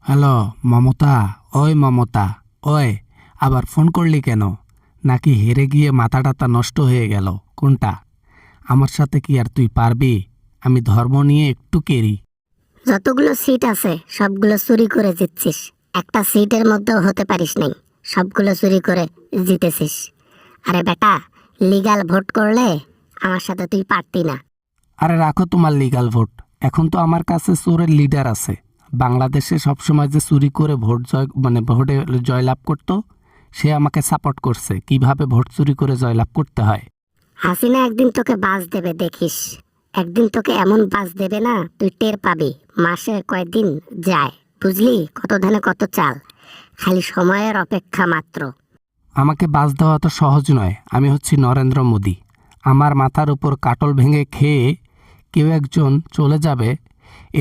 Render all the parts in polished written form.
Hello Mamata, ওই মমতা, ওই আবার ফোন করলি কেন? নাকি হেরে গিয়ে মাথা টাথা নষ্ট হয়ে গেল? কোনটা? আমার সাথে কি আর তুই পারবি? আমি ধর্ম নিয়ে একটু কেরি। যতগুলো সিট আছে সবগুলো চুরি করে জিতছিস, একটা সিটের মধ্যেও হতে পারিস নাই, সবগুলো চুরি করে জিতেছিস। আরে বেটা, লিগ্যাল ভোট করলে আমার সাথে তুই পারতি না। আরে রাখো তোমার লিগ্যাল ভোট। এখন তো আমার কাছে চোরের লিডার আছে। বাংলাদেশে সবসময় যে চুরি করে ভোটে জয়লাভ করতো, সে আমাকে সাপোর্ট করছে কিভাবে ভোট চুরি করে জয়লাভ করতে হয়। হাসিনা একদিন তোকে বাস দেবে দেখিস। একদিন তোকে এমন বাস দেবে না, তুই টের পাবি। মাসে কয়েকদিন যায়, বুঝলি? কত ধানে কত চাল, খালি সময়ের অপেক্ষা মাত্র। আমাকে বাস দেওয়া তো সহজ নয়। আমি হচ্ছি নরেন্দ্র মোদি। আমার মাথার উপর কাটল ভেঙে খেয়ে কেউ একজন চলে যাবে,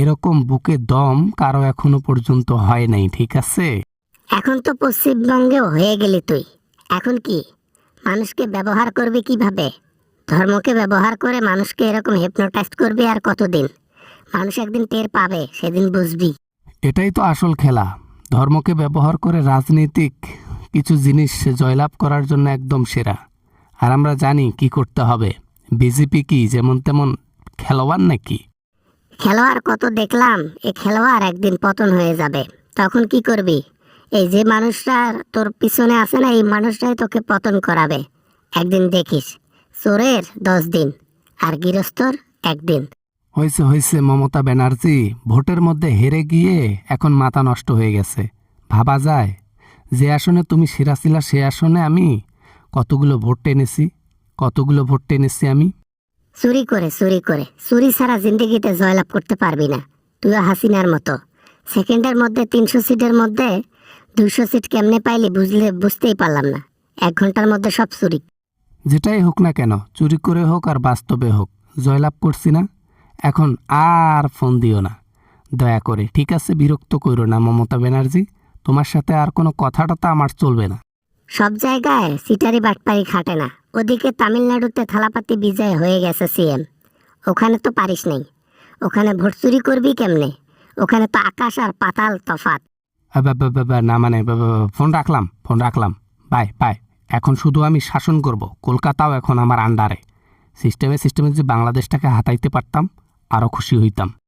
এরকম বুকে দম কারো এখনো পর্যন্ত হয় নাই, ঠিক আছে? এখন তো পশ্চিমবঙ্গেও হয়ে গেলি তুই। এখন কি মানুষকে ব্যবহার করবি কিভাবে? ধর্মকে ব্যবহার করে মানুষকে এরকম হিপনোটাইজ করবি আর কতদিন? মানুষ একদিন টের পাবে, সেদিন বুঝবি। এটাই তো আসল খেলা। ধর্মকে ব্যবহার করে রাজনীতিক কিছু জিনিস জয়লাভ করার জন্য একদম সেরা। আর আমরা জানি কি করতে হবে। বিজেপি কি যেমন তেমন খেলোয়াড় নাকি? খেলোয়াড় কত দেখলাম, এ খেলোয়াড় একদিন পতন হয়ে যাবে। তখন কি করবি? এই যে মানুষরা তোর পিছনে আছে না, এই মানুষটাই তোকে পতন করাবে। একদিন দেখিস, চোরের 10 দিন আর গৃহস্থর একদিন। হয়েছে হয়েছে মমতা ব্যানার্জি, ভোটের মধ্যে হেরে গিয়ে এখন মাথা নষ্ট হয়ে গেছে। ভাবা যায় যে আসনে তুমি সেরা ছিলা, সে আসনে আমি কতগুলো ভোট টেনেছি আমি। চুরি করে চুরি করে, চুরি ছাড়া জিন্দেগিতে জয়লাভ করতে পারবি না। তুইও হাসিনার মতো সেকেন্ডের মধ্যে 300 সিটের মধ্যে 200 সিট কেমনে পাইলি বুঝতেই পারলাম না। 1 ঘন্টার মধ্যে সব চুরি। যেটাই হোক না কেন, চুরি করে হোক আর বাস্তবে হোক, জয়লাভ করছি না। এখন আর ফোন দিও না দয়া করে, ঠিক আছে? বিরক্ত করো না মমতা ব্যানার্জি। তোমার সাথে আর কোনো কথাটা আমার চলবে না। সব জায়গায় সিটারি বাটপারি খাটে না। ওদিকে তামিলনাড়ুতে থালাপাতি বিজয় হয়ে গেছে সিএম, ওখানে তো পারিস নাই। ওখানে ভোট চুরি করবি কেমনে? ওখানে তো আকাশ আর পাতাল তফাত। না মানে ফোন রাখলাম। Bye bye. এখন শুধু আমি শাসন করব, কলকাতাও এখন আমার আন্ডারে। সিস্টেমে যদি বাংলাদেশটাকে হাতাইতে পারতাম, আরও খুশি হইতাম।